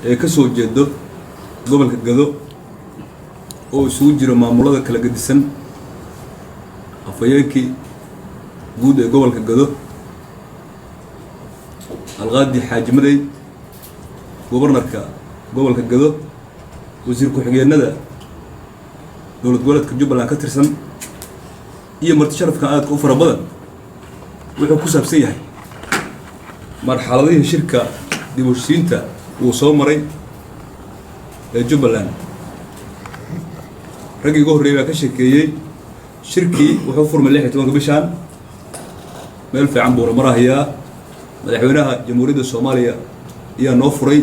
kasoo jeedo gobolka Gado oo isugu jira maamulada kala gedisan afayeenkii guud ee gobolka Gado alqaadi Xaaji Maday gobornarka gobolka Gado wasiir ku-xigeenada dowlad goboleedka Jubbaland ka tirsan iyo marti sharafka aad u fara badan wuxuu ku saabsan yahay marxaladihii shirka dib u heshiisiinta uu soo maray ee Jubbaland ragii ugu horreeyay ka sheekeeyay shirkii wuxuu furmay 16 bishan meel fiican buu marahayaa madaxweynaha jamhuuriyadda Soomaaliya ayaa noo furay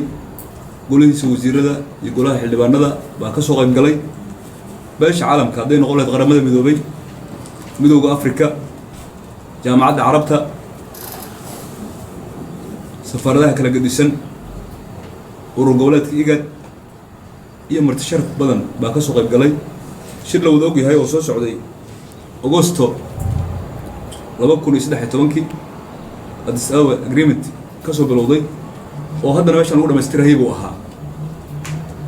golihiisa wasiirada iyo golaha xildhibaanada baa ka soo qayb galay beesha caalamka haday noqon lahayd qaramada midoobay midowga Afrika jaamacadda Carabta safaradaha kala gedisan urur goboleedka IGAD iyo marti sharaf badan baa ka soo qayb galay shir la wada og yahay oo soo socday Agosto 2013 Addis Ababa agreement ka soo bilowday oo haddana meeshan lagu dhameystirahay buu ahaa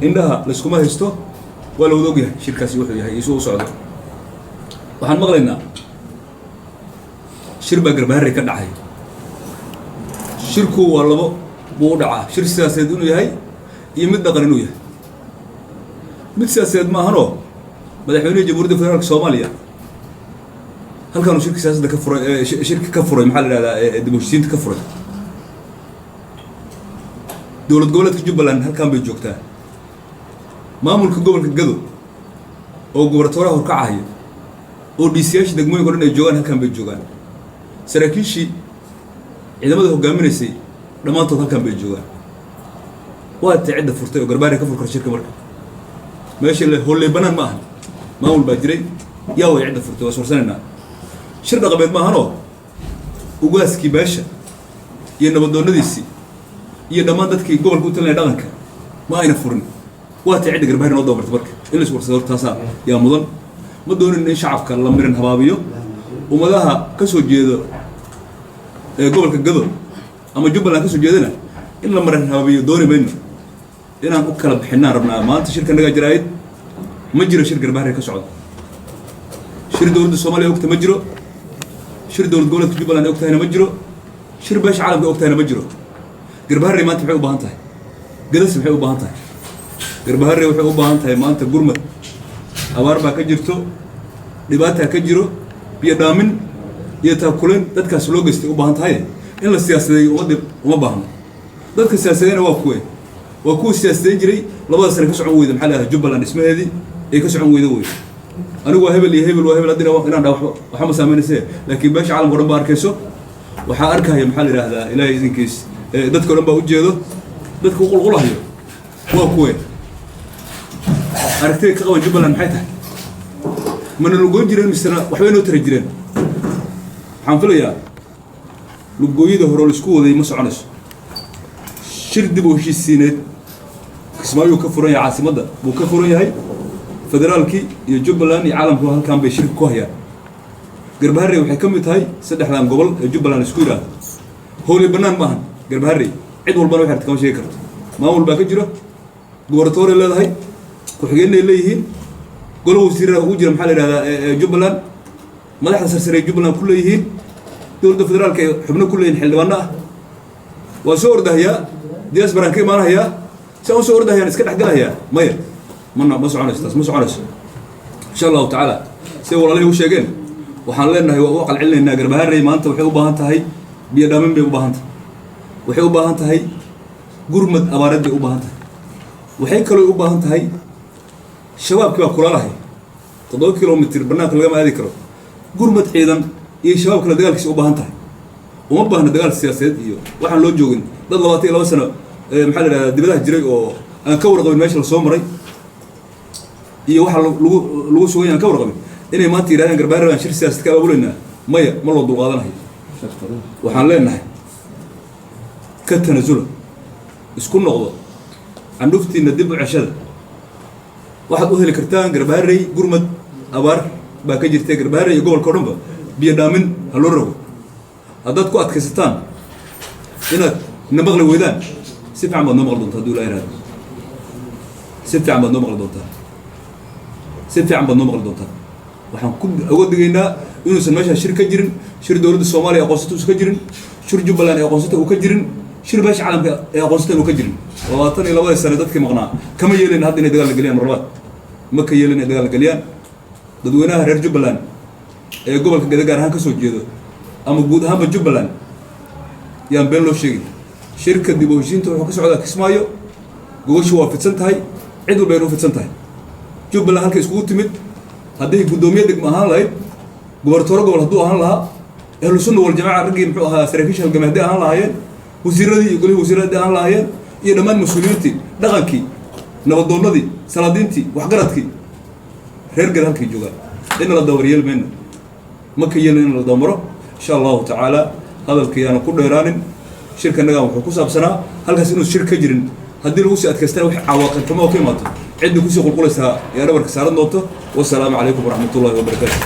indhaha la isku ma haysto waa la wada og yahay shirkaasi wuxuu yahay isoo socdo waxaan maqlaynaa shir baa Garbaharey ka dhacay shirku waa labo buu dhacaa shir siyaasadeed inuu yahay iyo mid dhaqan inuu yahay mid siyaasadeed ma ahano madaxweynaha jamhuuriyadda federaalka Soomaaliya halkan uu shirka siyaasadda ka furay shirka ka furay maxaa la yiraahdaa dib u heshiisiinta ka furay dowlad goboleedka Jubbaland halkan bay joogtaa maamulka gobolka Gado oo gobernatooraha horkacaya oo DCyaasha degmooyinka oo dhan ay joogaan halkan bay joogaan saraakiishii ciidamada hogaaminaysay dhamaantood halkan bay joogaan waa cidda furtay oo Garbaharey ka furkar shirka marka meesha la hoolay banaan ma aha maamul baa jiray yaa way cidda furtay waa suursanayna shir dhaqameed ma ahano ugaaskii beesha iyo nabadoonnadiisii iyo dhammaan dadkii gobolka u talinay dhaqanka ma ayna furin waa cidda Garbaharey noo doomartay marka in la isku warsado taasa yaa mudan ma doonin in shacabka la miran habaabiyo ummadaha ka soo jeedo gobolka Gado ama Jubbaland ka soo jeedana in la maran habaabiyo dooni mayno inaan u kala bixinaan rabnaa maanta shirka naga jiraayid ma jiro shir Garbaharey ka socdo shir dowladda Soomaaliya ogta ma jiro shir dowlad goboleedka Jubbaland ogtayna ma jiro shir beesha caalamka ogtayna ma jiro Garbaharey maanta waxay u baahan tahay galas waxay u baahan tahay Garbaharey waxay u baahan tahay maanta gurmad abaar baa ka jirto dhibaato ka jiro biyo dhaamin iyo taakuleen dadkaas loo geystay u baahan tahay in la siyaasadeeyo uma baahno dadka siyaasadeena waa kuwa siyaasadeyn jiray labada sano ka socon weyda maxaa la yiraahdaa Jubbaland ismaheedii ay ka socon weyda way anigu waa hebel iyo hebel waa hebel hadina inaan dhaw waxa ma saameynaysaa laakiin beesha caalamka dhan baa arkayso waxa arkaya maxaa la yiraahdaa ilaahay idinkiis dadka dhan baa u jeedo dadka u qulqulahayo waa kuwa aragtay ka qaban Jubbaland maxay tahay mana lugoyn jireen misna waxba inoo tiri jireen waxaan filayaa lugooyada hore la isku waday ma soconayso shir dib u heshiisiineed Kismaayo ka furan yahay caasimadda buu ka furan yahay federaalkii iyo Jubbaland iyo caalamku halkan bay shir ku hayaan Garbaharey waxay ka mid tahay saddexdan gobol ee Jubbaland isku yiraahdo hooli banaan ma aha Garbaharey cid walba waxay kama sheegi karto maamul baa ka jiro gobernatooray leedahay ku-xigeenay leeyihiin golaha wasiirada ugu jira maxaa la yiraahdaa Jubbaland madaxda sarsare Jubbaland ku leeyihiin dowladda federaalka ay xubno ku leeyihiin xildhibaano ah waa soo ordahayaa diaspora ka imaanayaa soo ordahayaan iska dhaxgalayaa maya ma soconayso taas ma soconayso insha Allah taala si walaalay u sheegeen waxaan leenahay waa u qalcilnaynaa Garbaharey maanta waxay u baahan tahay biyo dhaamin bay u baahan tahay waxay u baahan tahay gurmad abaareed bay u baahan tahay waxay kaloo u baahan tahay shabaabkii baa kula lahay 7 kilomitir banaanka laga aadi karo gurmad ciidan iyo shabaab kala dagaalkiisa u baahan tahay uma baahna dagaal siyaasadeed iyo waxaan loo joogin dad 22 sano maxaa la yiraahdaa dibadaha jiray oo aan ka warqabin meesha la soo maray iyo waxa lagu sugayaan ka warqabin inay maanta yiraahdaan Garbaharey aan shir siyaasadeed ka abuuleynaa maya ma loo dulqaadanayo waxaan leenahay ka tanasula isku noqdo canduftiina dib u ceshada waxaad u heli kartaan Garbaharey gurmad abaar baa ka jirtay Garbaharey iyo gobolka dhanba biyo dhaamin ha loo rogo haddaad ku adkaysataan inaad nabaqli weydaan سيف عم بدنا مغلط هدول أيراد سيف عم بدنا مغلط سيف عم بدنا مغلط waxaan ku awoodeynaa inuusan meesha shir ka jirin shir dawladda Soomaaliya aqoonsatay uu ka jirin shir Jubbaland ay aqoonsatay uu ka jirin shir beesha caalamka ay aqoonsatay uu ka jirin 22 sano dadkii maqnaa kama yeelin hadda inay dagaal galiyaan marlabaad ma ka yeelin inay dagaal galiyaan dadweynaha reer Jubbaland ee gobolka Gada gaar ahaan ka soo jeedo ama guud ahaanba Jubbaland yaan been loo sheegay shirka dib u heshiinta wuxuu ka socdaa Kismaayo gogoshu waa fidsan tahay cid walba ay fidsan tahay Jubbaland halka isku timid haddii gudoomiye degmo ahaan lahayd goboltooro gobol hadduu ahaan lahaa ahlu sunna wal jamaa ragii muxuu ahaa saraakiisha halgamada ahaan lahaayeen wasiiradii iyo golihii wasiiradii ahaan lahaayeen iyo dhammaan mas'uuliyiintii dhaqankii nabadoonnadii salaadiintii waxgaradkii reer Gada halkii joogaan in la dawar yeelmayna ma ka yeelin in la dawmaro insha Allah ta'ala hadalkayana ku dheeraanin shirkanaga wuxuu ku saabsanaa halkaas inuu shir ka jirin haddii lagu sii adkaystaan wax cawaaqib xumo ka imaato عندي كوسي قلقلة سها يا رب ركسارن نوتو والسلام عليكم ورحمة الله وبركاته.